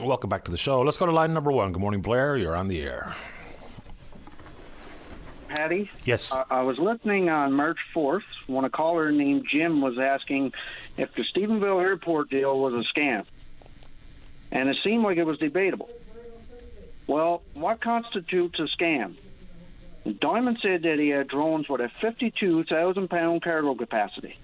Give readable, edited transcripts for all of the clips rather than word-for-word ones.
Welcome back to the show. Let's go to line number 1. Good morning, Blair. You're on the air. Patty? Yes. I was listening on March 4th when a caller named Jim was asking if the Stephenville airport deal was a scam. And it seemed like it was debatable. Well, what constitutes a scam? Diamond said that he had drones with a 52,000-pound cargo capacity.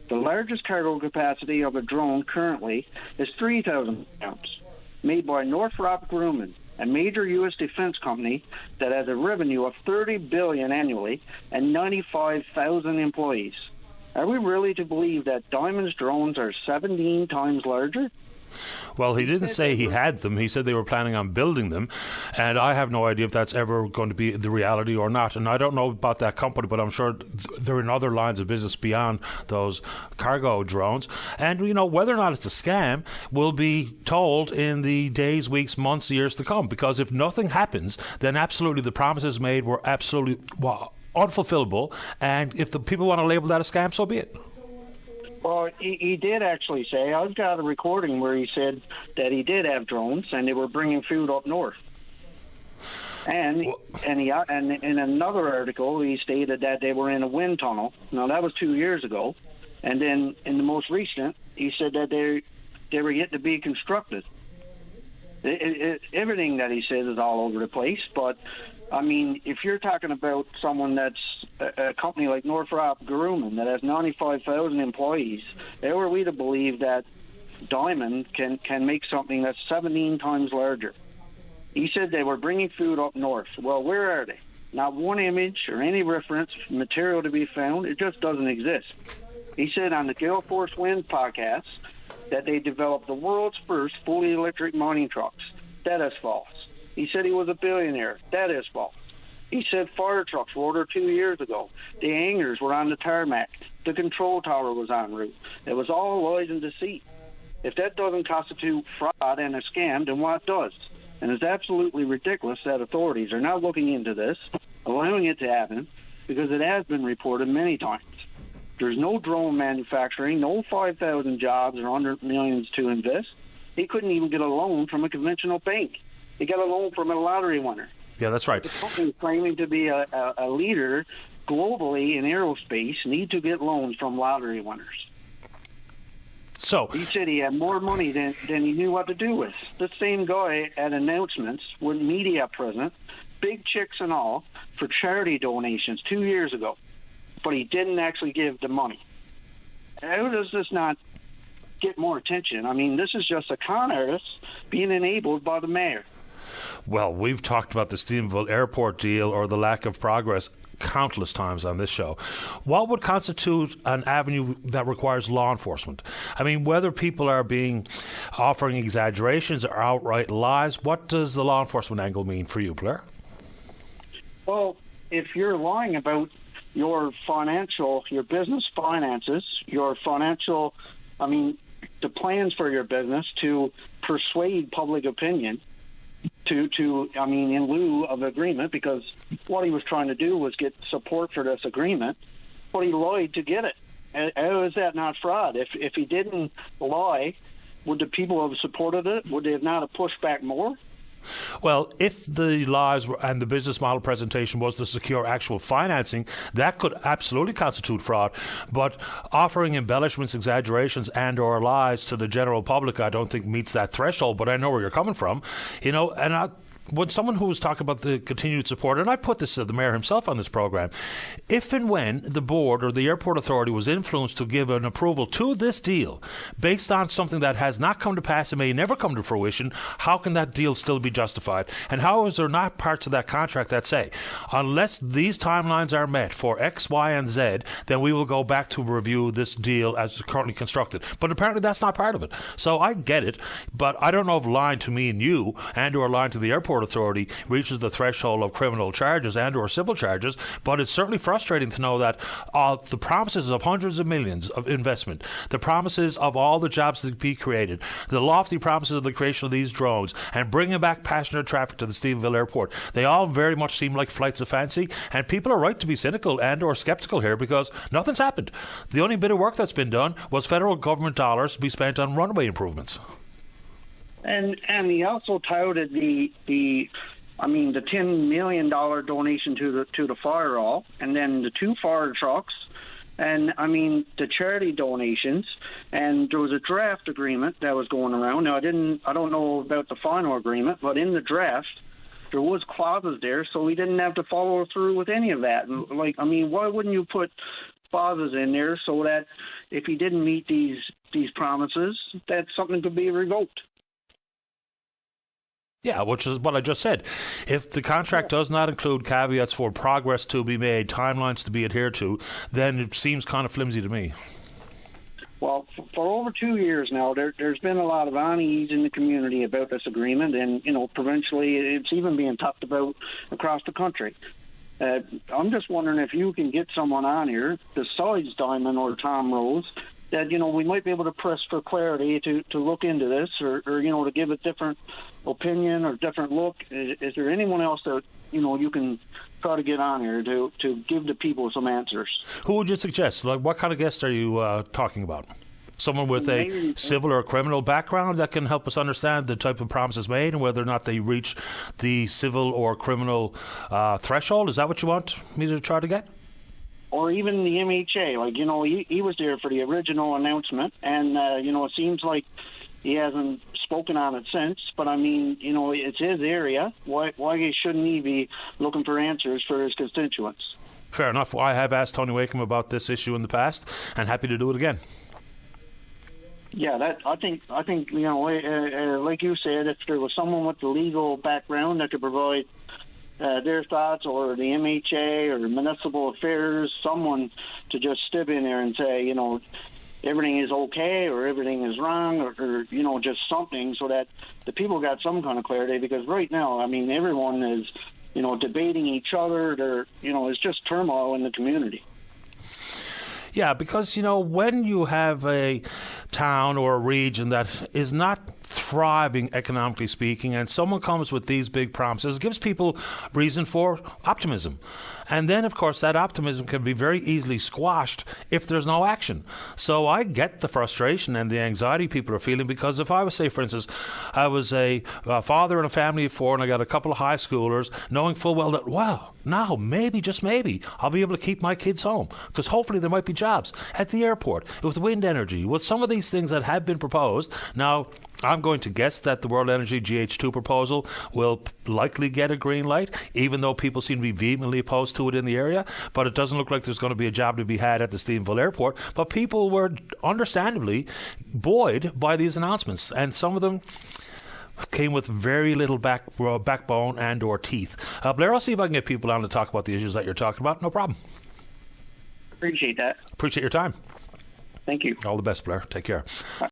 The largest cargo capacity of a drone currently is 3,000 pounds, made by Northrop Grumman, a major U.S. defense company that has a revenue of $30 billion annually and 95,000 employees. Are we really to believe that Diamond's drones are 17 times larger? Well, he didn't say he had them. He said they were planning on building them. And I have no idea if that's ever going to be the reality or not. And I don't know about that company, but I'm sure they're in other lines of business beyond those cargo drones. And, whether or not it's a scam will be told in the days, weeks, months, years to come. Because if nothing happens, then absolutely the promises made were absolutely unfulfillable. And if the people want to label that a scam, so be it. Well, he did actually say, I've got a recording where he said that he did have drones and they were bringing food up north. And in another article, he stated that they were in a wind tunnel. Now, that was 2 years ago. And then in the most recent, he said that they were yet to be constructed. Everything that he says is all over the place, but I mean, if you're talking about someone that's a company like Northrop Grumman that has 95,000 employees, how are we to believe that Diamond can make something that's 17 times larger? He said they were bringing food up north. Well, where are they? Not one image or any reference material to be found. It just doesn't exist. He said on the Gale Force Wind podcast that they developed the world's first fully electric mining trucks. That is false. He said he was a billionaire. That is false. He said fire trucks were ordered 2 years ago. The hangars were on the tarmac. The control tower was en route. It was all lies and deceit. If that doesn't constitute fraud and a scam, then what does? And it's absolutely ridiculous that authorities are not looking into this, allowing it to happen, because it has been reported many times. There's no drone manufacturing, no 5,000 jobs or $100 million to invest. He couldn't even get a loan from a conventional bank. He got a loan from a lottery winner. Yeah, that's right. The company claiming to be a leader globally in aerospace need to get loans from lottery winners. So he said he had more money than he knew what to do with. The same guy at announcements with media present, big checks and all, for charity donations 2 years ago. But he didn't actually give the money. How does this not get more attention? I mean, this is just a con artist being enabled by the mayor. Well, we've talked about the Stephenville airport deal or the lack of progress countless times on this show. What would constitute an avenue that requires law enforcement? I mean, whether people are offering exaggerations or outright lies, what does the law enforcement angle mean for you, Blair? Well, if you're lying about your business finances, the plans for your business to persuade public opinion in lieu of agreement, because what he was trying to do was get support for this agreement, but he lied to get it. How is that not fraud? If he didn't lie, would the people have supported it? Would they have not have pushed back more? Well, if the lies and the business model presentation was to secure actual financing, that could absolutely constitute fraud. But offering embellishments, exaggerations, and or lies to the general public, I don't think meets that threshold. But I know where you're coming from, when someone who was talking about the continued support, and I put this to the mayor himself on this program, if and when the board or the airport authority was influenced to give an approval to this deal based on something that has not come to pass and may never come to fruition, how can that deal still be justified? And how is there not parts of that contract that say, unless these timelines are met for X, Y, and Z, then we will go back to review this deal as currently constructed? But apparently that's not part of it. So I get it, but I don't know if lying to me and you and or lying to the airport authority reaches the threshold of criminal charges and or civil charges, but it's certainly frustrating to know that the promises of hundreds of millions of investment, the promises of all the jobs that be created, the lofty promises of the creation of these drones and bringing back passenger traffic to the Stephenville airport, they all very much seem like flights of fancy, and people are right to be cynical and or skeptical here because nothing's happened. The only bit of work that's been done was federal government dollars to be spent on runway improvements. And he also touted the $10 million donation to the fire hall, and then the 2 fire trucks, and the charity donations, and there was a draft agreement that was going around. Now I don't know about the final agreement, but in the draft there was clauses there, so we didn't have to follow through with any of that. And why wouldn't you put clauses in there so that if he didn't meet these promises, that something could be revoked? Yeah, which is what I just said. If the contract does not include caveats for progress to be made, timelines to be adhered to, then it seems kind of flimsy to me. Well, for over 2 years now, there's been a lot of unease in the community about this agreement, and provincially, it's even being talked about across the country. I'm just wondering if you can get someone on here besides Diamond or Tom Rose that we might be able to press for clarity to look into this, or to give a different opinion or different look. Is there anyone else that you can try to get on here to give the people some answers? Who would you suggest? Like, what kind of guest are you talking about? Someone with a civil or criminal background that can help us understand the type of promises made and whether or not they reach the civil or criminal threshold? Is that what you want me to try to get? Or even the MHA, he was there for the original announcement, and it seems like he hasn't spoken on it since. But it's his area. Why shouldn't he be looking for answers for his constituents? Fair enough. I have asked Tony Wakeham about this issue in the past, and happy to do it again. Yeah, I think like you said, if there was someone with the legal background that could provide their thoughts, or the MHA or municipal affairs, someone to just step in there and say, everything is okay or everything is wrong, or just something, so that the people got some kind of clarity. Because right now, everyone is, debating each other. It's just turmoil in the community. Yeah, because, when you have a town or a region that is not thriving economically speaking, and someone comes with these big promises, it gives people reason for optimism. And then, of course, that optimism can be very easily squashed if there's no action. So I get the frustration and the anxiety people are feeling, because if I was, say, for instance, I was a father in a family of 4 and I got a couple of high schoolers, knowing full well that, well, now, maybe, just maybe, I'll be able to keep my kids home, because hopefully there might be jobs at the airport, with wind energy, with some of these things that have been proposed. Now, I'm going to guess that the World Energy GH2 proposal will likely get a green light, even though people seem to be vehemently opposed to it in the area. But it doesn't look like there's going to be a job to be had at the Stephenville airport. But people were understandably buoyed by these announcements, and some of them came with very little backbone and or teeth. Blair, I'll see if I can get people on to talk about the issues that you're talking about. No problem. Appreciate that. Appreciate your time. Thank you. All the best, Blair. Take care.